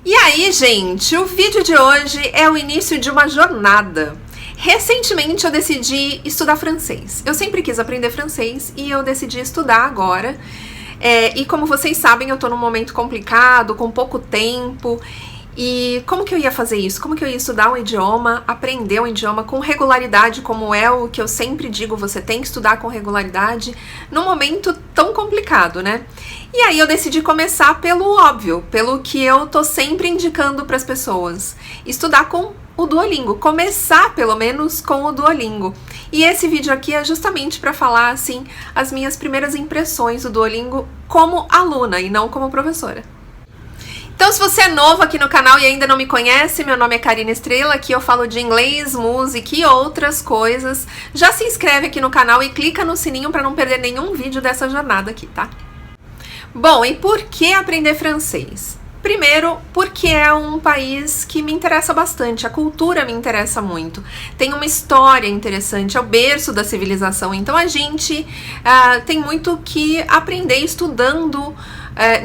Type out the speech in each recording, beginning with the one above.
E aí, gente, o vídeo de hoje é o início de uma jornada. Recentemente eu decidi estudar francês. Eu sempre quis aprender francês e eu decidi estudar agora. E como vocês sabem, eu tô num momento complicado, com pouco tempo. E como que eu ia fazer isso? Como que eu ia estudar um idioma, aprender um idioma com regularidade, como é o que eu sempre digo, você tem que estudar com regularidade, num momento tão complicado, né? E aí eu decidi começar pelo óbvio, pelo que eu tô sempre indicando para as pessoas. Estudar com o Duolingo, começar pelo menos com o Duolingo. E esse vídeo aqui é justamente para falar, assim, as minhas primeiras impressões do Duolingo como aluna e não como professora. Então, se você é novo aqui no canal e ainda não me conhece, meu nome é Karina Estrela, aqui eu falo de inglês, música e outras coisas. Já se inscreve aqui no canal e clica no sininho para não perder nenhum vídeo dessa jornada aqui, tá? Bom, e por que aprender francês? Primeiro, porque é um país que me interessa bastante, a cultura me interessa muito, tem uma história interessante, é o berço da civilização, então a gente tem muito que aprender estudando,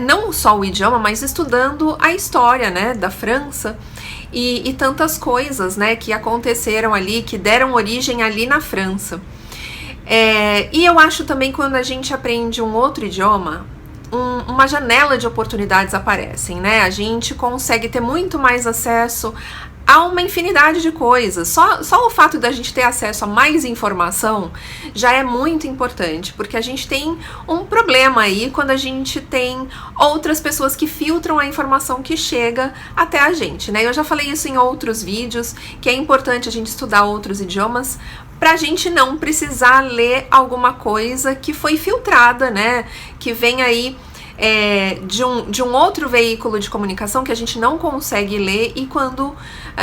não só o idioma, mas estudando a história, né, da França e tantas coisas, né, que aconteceram ali, que deram origem ali na França. E eu acho também quando a gente aprende um outro idioma, uma janela de oportunidades aparecem, né? A gente consegue ter muito mais acesso a uma infinidade de coisas. Só o fato da gente ter acesso a mais informação já é muito importante, porque a gente tem um problema aí quando a gente tem outras pessoas que filtram a informação que chega até a gente, né? Eu já falei isso em outros vídeos, que é importante a gente estudar outros idiomas pra gente não precisar ler alguma coisa que foi filtrada, né? Que vem aí de um outro veículo de comunicação que a gente não consegue ler e quando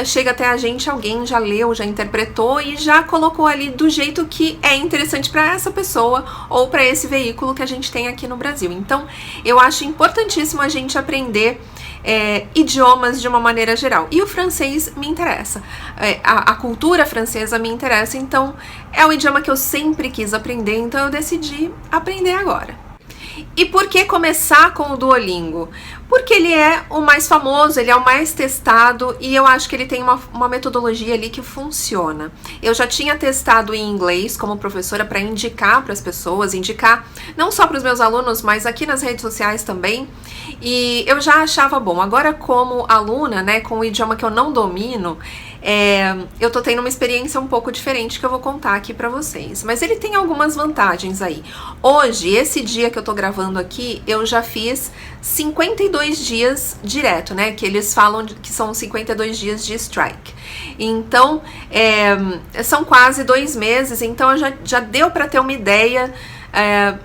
chega até a gente, alguém já leu, já interpretou e já colocou ali do jeito que é interessante para essa pessoa ou para esse veículo que a gente tem aqui no Brasil. Então, eu acho importantíssimo a gente aprender idiomas de uma maneira geral. E o francês me interessa. A cultura francesa me interessa, então é um idioma que eu sempre quis aprender, então eu decidi aprender agora. E por que começar com o Duolingo? Porque ele é o mais famoso, ele é o mais testado e eu acho que ele tem uma metodologia ali que funciona. Eu já tinha testado em inglês como professora para indicar para as pessoas, indicar não só para os meus alunos, mas aqui nas redes sociais também. E eu já achava bom. Agora como aluna, né, com o idioma que eu não domino, eu tô tendo uma experiência um pouco diferente que eu vou contar aqui pra vocês. Mas ele tem algumas vantagens aí. Hoje, esse dia que eu tô gravando aqui, eu já fiz 52 dias direto, né? Que eles falam que são 52 dias de strike. Então, são quase 2 meses, então já deu pra ter uma ideia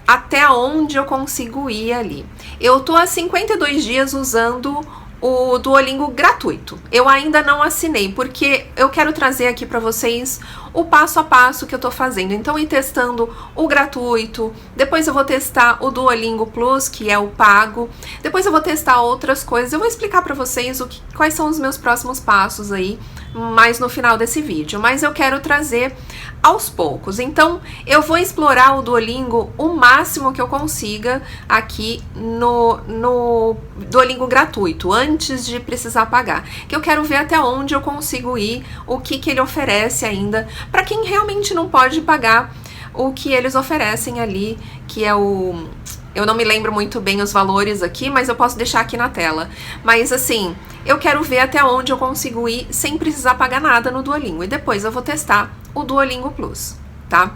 até onde eu consigo ir ali. Eu tô há 52 dias usando o Duolingo gratuito. Eu ainda não assinei, porque eu quero trazer aqui para vocês o passo a passo que eu tô fazendo. Então, ir testando o gratuito, depois eu vou testar o Duolingo Plus, que é o pago, depois eu vou testar outras coisas. Eu vou explicar para vocês quais são os meus próximos passos aí, mais no final desse vídeo, mas eu quero trazer aos poucos. Então, eu vou explorar o Duolingo o máximo que eu consiga aqui no Duolingo gratuito, antes de precisar pagar. Que eu quero ver até onde eu consigo ir, o que ele oferece ainda, para quem realmente não pode pagar o que eles oferecem ali, que é o... Eu não me lembro muito bem os valores aqui, mas eu posso deixar aqui na tela. Mas assim, eu quero ver até onde eu consigo ir sem precisar pagar nada no Duolingo. E depois eu vou testar o Duolingo Plus, tá?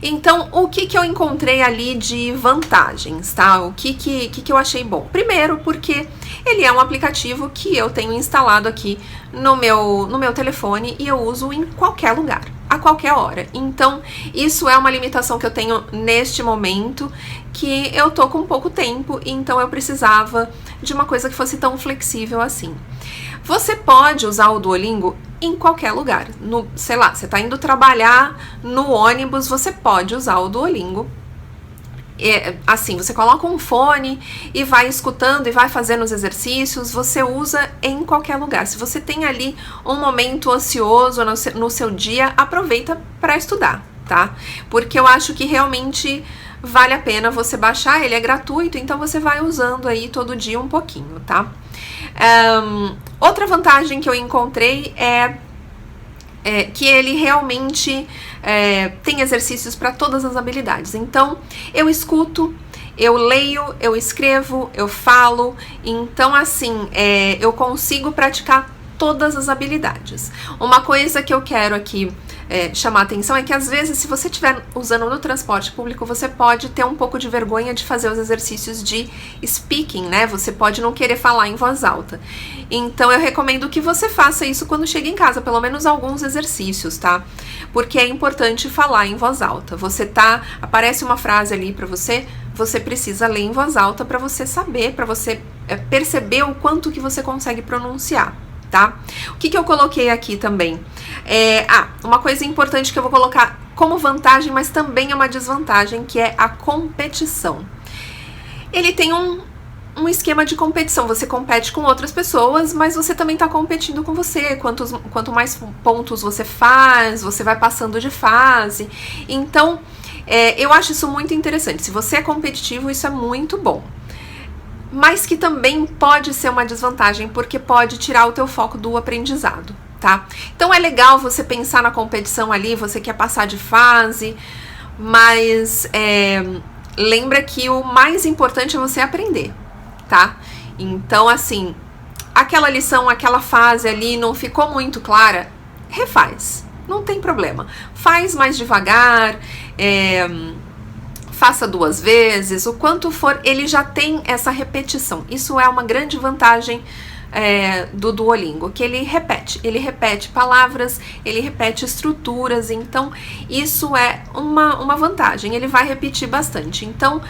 Então, o que eu encontrei ali de vantagens, tá? O que eu achei bom? Primeiro, porque ele é um aplicativo que eu tenho instalado aqui no meu telefone e eu uso em qualquer lugar, a qualquer hora. Então, isso é uma limitação que eu tenho neste momento, que eu tô com pouco tempo, então eu precisava de uma coisa que fosse tão flexível assim. Você pode usar o Duolingo em qualquer lugar. Sei lá, você tá indo trabalhar no ônibus, você pode usar o Duolingo. Assim, você coloca um fone e vai escutando e vai fazendo os exercícios, você usa em qualquer lugar. Se você tem ali um momento ocioso no seu dia, aproveita para estudar, tá? Porque eu acho que realmente vale a pena você baixar, ele é gratuito, então você vai usando aí todo dia um pouquinho, tá? Outra vantagem que eu encontrei é que ele realmente tem exercícios para todas as habilidades. Então, eu escuto, eu leio, eu escrevo, eu falo. Então, assim, eu consigo praticar todas as habilidades. Uma coisa que eu quero aqui chamar a atenção é que às vezes, se você estiver usando no transporte público, você pode ter um pouco de vergonha de fazer os exercícios de speaking, né? Você pode não querer falar em voz alta. Então eu recomendo que você faça isso quando chega em casa, pelo menos alguns exercícios, tá? Porque é importante falar em voz alta. Aparece uma frase ali pra você, você precisa ler em voz alta pra você saber, pra você perceber o quanto que você consegue pronunciar. Tá? O que eu coloquei aqui também? Uma coisa importante que eu vou colocar como vantagem, mas também é uma desvantagem, que é a competição. Ele tem um esquema de competição. Você compete com outras pessoas, mas você também está competindo com você. Quanto mais pontos você faz, você vai passando de fase. Então, eu acho isso muito interessante. Se você é competitivo, isso é muito bom. Mas que também pode ser uma desvantagem, porque pode tirar o teu foco do aprendizado, tá? Então é legal você pensar na competição ali, você quer passar de fase, mas lembra que o mais importante é você aprender, tá? Então, assim, aquela lição, aquela fase ali não ficou muito clara, refaz, não tem problema. Faz mais devagar, faça 2 vezes, o quanto for, ele já tem essa repetição. Isso é uma grande vantagem do Duolingo, que ele repete palavras, ele repete estruturas, então isso é uma vantagem, ele vai repetir bastante. Então,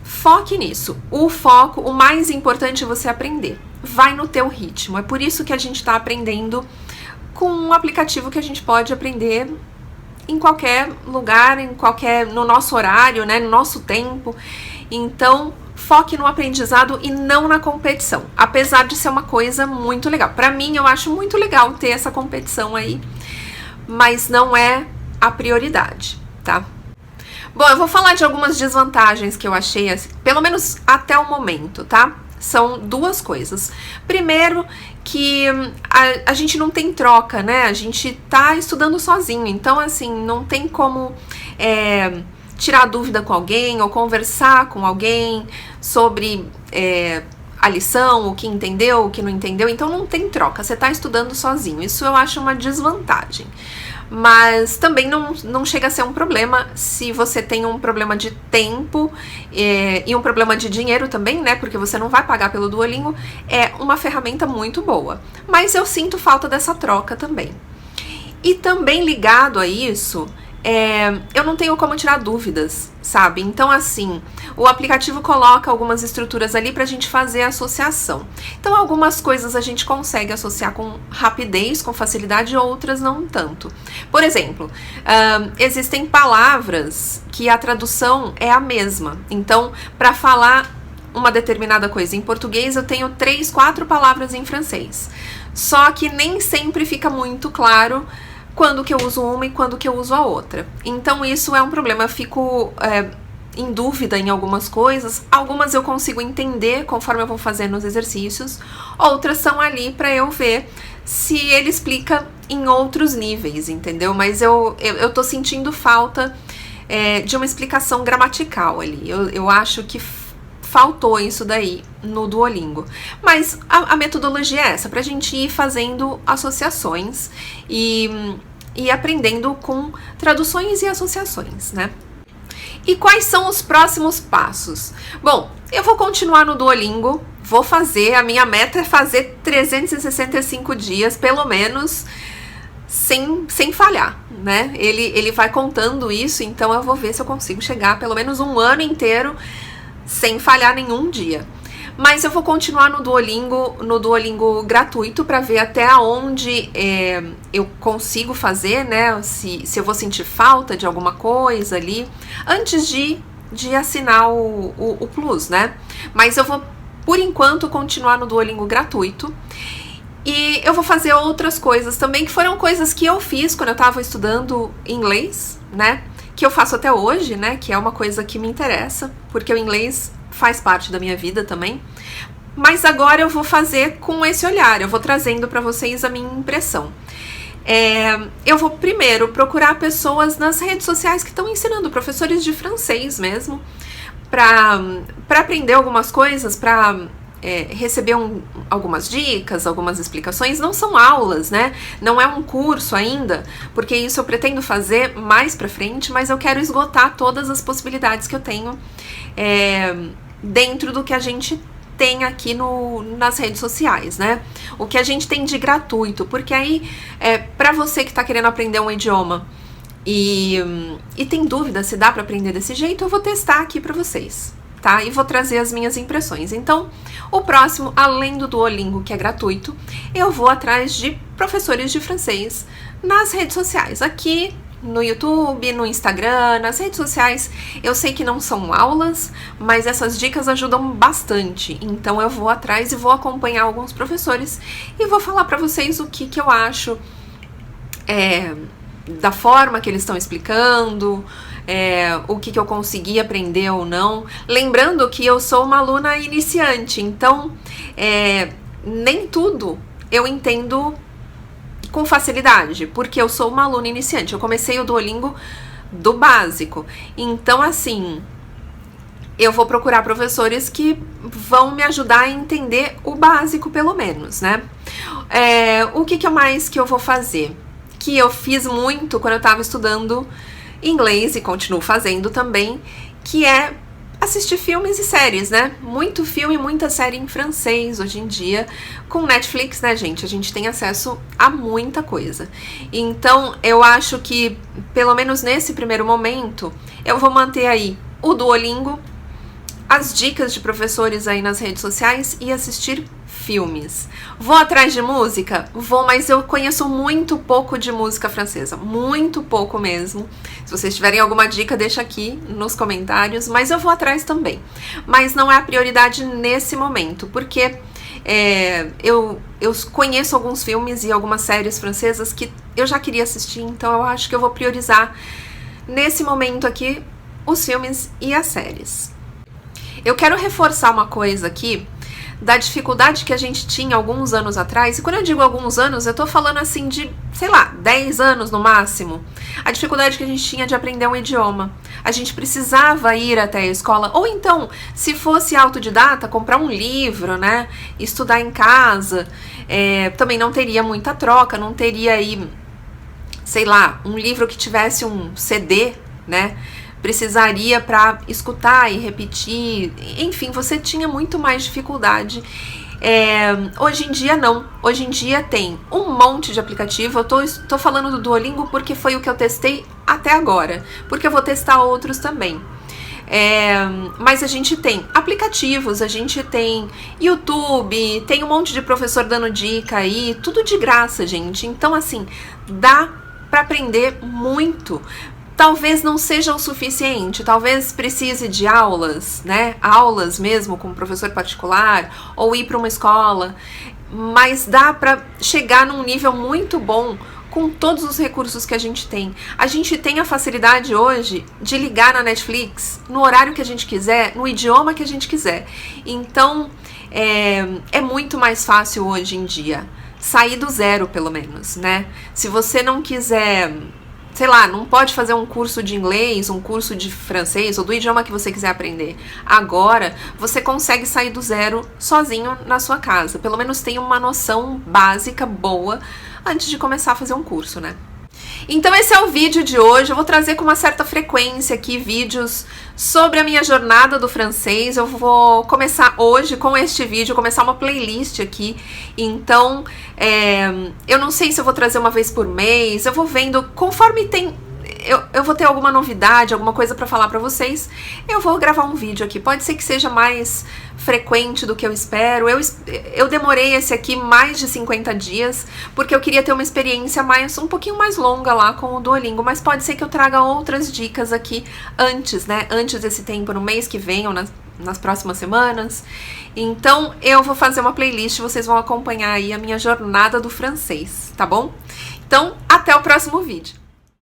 foque nisso. O mais importante é você aprender. Vai no teu ritmo. É por isso que a gente está aprendendo com um aplicativo que a gente pode aprender em qualquer lugar, no nosso horário, né, no nosso tempo. Então, foque no aprendizado e não na competição, apesar de ser uma coisa muito legal. Pra mim, eu acho muito legal ter essa competição aí, mas não é a prioridade, tá? Bom, eu vou falar de algumas desvantagens que eu achei, assim, pelo menos até o momento, tá? São 2 coisas. Primeiro, que a gente não tem troca, né? A gente tá estudando sozinho, então, assim, não tem como tirar dúvida com alguém ou conversar com alguém sobre a lição, o que entendeu, o que não entendeu. Então, não tem troca, você tá estudando sozinho. Isso eu acho uma desvantagem. Mas também não chega a ser um problema se você tem um problema de tempo e um problema de dinheiro também, né? Porque você não vai pagar pelo Duolingo. É uma ferramenta muito boa. Mas eu sinto falta dessa troca também. E também ligado a isso, eu não tenho como tirar dúvidas, sabe? Então, assim, o aplicativo coloca algumas estruturas ali pra gente fazer a associação. Então, algumas coisas a gente consegue associar com rapidez, com facilidade, outras não tanto. Por exemplo, existem palavras que a tradução é a mesma. Então, para falar uma determinada coisa em português, eu tenho 3, 4 palavras em francês. Só que nem sempre fica muito claro quando que eu uso uma e quando que eu uso a outra. Então isso é um problema, eu fico em dúvida em algumas coisas, algumas eu consigo entender conforme eu vou fazendo os exercícios, outras são ali pra eu ver se ele explica em outros níveis, entendeu? Mas eu tô sentindo falta de uma explicação gramatical ali, eu acho que faltou isso daí no Duolingo. Mas a metodologia é essa, pra gente ir fazendo associações e aprendendo com traduções e associações, né? E quais são os próximos passos? Bom, eu vou continuar no Duolingo, a minha meta é fazer 365 dias, pelo menos, sem falhar, né? Ele vai contando isso, então eu vou ver se eu consigo chegar pelo menos 1 ano inteiro sem falhar nenhum dia. Mas eu vou continuar no Duolingo gratuito para ver até onde eu consigo fazer, né? Se eu vou sentir falta de alguma coisa ali, antes de assinar o Plus, né? Mas eu vou, por enquanto, continuar no Duolingo gratuito. E eu vou fazer outras coisas também, que foram coisas que eu fiz quando eu tava estudando inglês, né? Que eu faço até hoje, né? Que é uma coisa que me interessa, porque o inglês faz parte da minha vida também. Mas agora eu vou fazer com esse olhar, eu vou trazendo para vocês a minha impressão. Eu vou primeiro procurar pessoas nas redes sociais que estão ensinando, professores de francês mesmo, para aprender algumas coisas, para receber algumas dicas, algumas explicações. Não são aulas, né? Não é um curso ainda, porque isso eu pretendo fazer mais pra frente, mas eu quero esgotar todas as possibilidades que eu tenho dentro do que a gente tem aqui nas redes sociais, né? O que a gente tem de gratuito, porque aí, pra você que tá querendo aprender um idioma e tem dúvida se dá pra aprender desse jeito, eu vou testar aqui pra vocês, tá? E vou trazer as minhas impressões. Então, o próximo, além do Duolingo, que é gratuito, eu vou atrás de professores de francês nas redes sociais, aqui no YouTube, no Instagram, nas redes sociais. Eu sei que não são aulas, mas essas dicas ajudam bastante. Então eu vou atrás e vou acompanhar alguns professores e vou falar pra vocês o que eu acho da forma que eles estão explicando, o que eu consegui aprender ou não. Lembrando que eu sou uma aluna iniciante, então nem tudo eu entendo com facilidade, porque eu sou uma aluna iniciante. Eu comecei o Duolingo do básico. Então, assim, eu vou procurar professores que vão me ajudar a entender o básico, pelo menos, né? O que mais que eu vou fazer? Que eu fiz muito quando eu tava estudando inglês e continuo fazendo também, que é assistir filmes e séries, né? Muito filme, muita série em francês hoje em dia. Com Netflix, né, gente? A gente tem acesso a muita coisa. Então, eu acho que, pelo menos nesse primeiro momento, eu vou manter aí o Duolingo, as dicas de professores aí nas redes sociais e assistir filmes. Vou atrás de música? Vou, mas eu conheço muito pouco de música francesa, muito pouco mesmo. Se vocês tiverem alguma dica, deixa aqui nos comentários, mas eu vou atrás também. Mas não é a prioridade nesse momento, porque eu conheço alguns filmes e algumas séries francesas que eu já queria assistir, então eu acho que eu vou priorizar nesse momento aqui os filmes e as séries. Eu quero reforçar uma coisa aqui da dificuldade que a gente tinha alguns anos atrás, e quando eu digo alguns anos, eu tô falando assim de, sei lá, 10 anos no máximo, a dificuldade que a gente tinha de aprender um idioma. A gente precisava ir até a escola, ou então, se fosse autodidata, comprar um livro, né, estudar em casa, também não teria muita troca, não teria aí, sei lá, um livro que tivesse um CD, né, precisaria para escutar e repetir, enfim, você tinha muito mais dificuldade. Hoje em dia não, hoje em dia tem um monte de aplicativo. Eu tô falando do Duolingo porque foi o que eu testei até agora, porque eu vou testar outros também. Mas a gente tem aplicativos, a gente tem YouTube, tem um monte de professor dando dica aí, tudo de graça, gente. Então, assim, dá para aprender muito. Talvez não seja o suficiente, talvez precise de aulas, né? Aulas mesmo com um professor particular, ou ir para uma escola, mas dá para chegar num nível muito bom com todos os recursos que a gente tem. A gente tem a facilidade hoje de ligar na Netflix no horário que a gente quiser, no idioma que a gente quiser. Então, é muito mais fácil hoje em dia sair do zero, pelo menos, né? Se você não quiser, sei lá, não pode fazer um curso de inglês, um curso de francês ou do idioma que você quiser aprender agora, você consegue sair do zero sozinho na sua casa. Pelo menos tem uma noção básica boa antes de começar a fazer um curso, né? Então esse é o vídeo de hoje. Eu vou trazer com uma certa frequência aqui vídeos sobre a minha jornada do francês. Eu vou começar hoje com este vídeo, começar uma playlist aqui. Então, eu não sei se eu vou trazer uma vez por mês, eu vou vendo conforme tem... Eu vou ter alguma novidade, alguma coisa pra falar pra vocês, eu vou gravar um vídeo aqui. Pode ser que seja mais frequente do que eu espero. Eu demorei esse aqui mais de 50 dias, porque eu queria ter uma experiência um pouquinho mais longa lá com o Duolingo, mas pode ser que eu traga outras dicas aqui antes, né? Antes desse tempo, no mês que vem ou nas próximas semanas. Então, eu vou fazer uma playlist, vocês vão acompanhar aí a minha jornada do francês, tá bom? Então, até o próximo vídeo.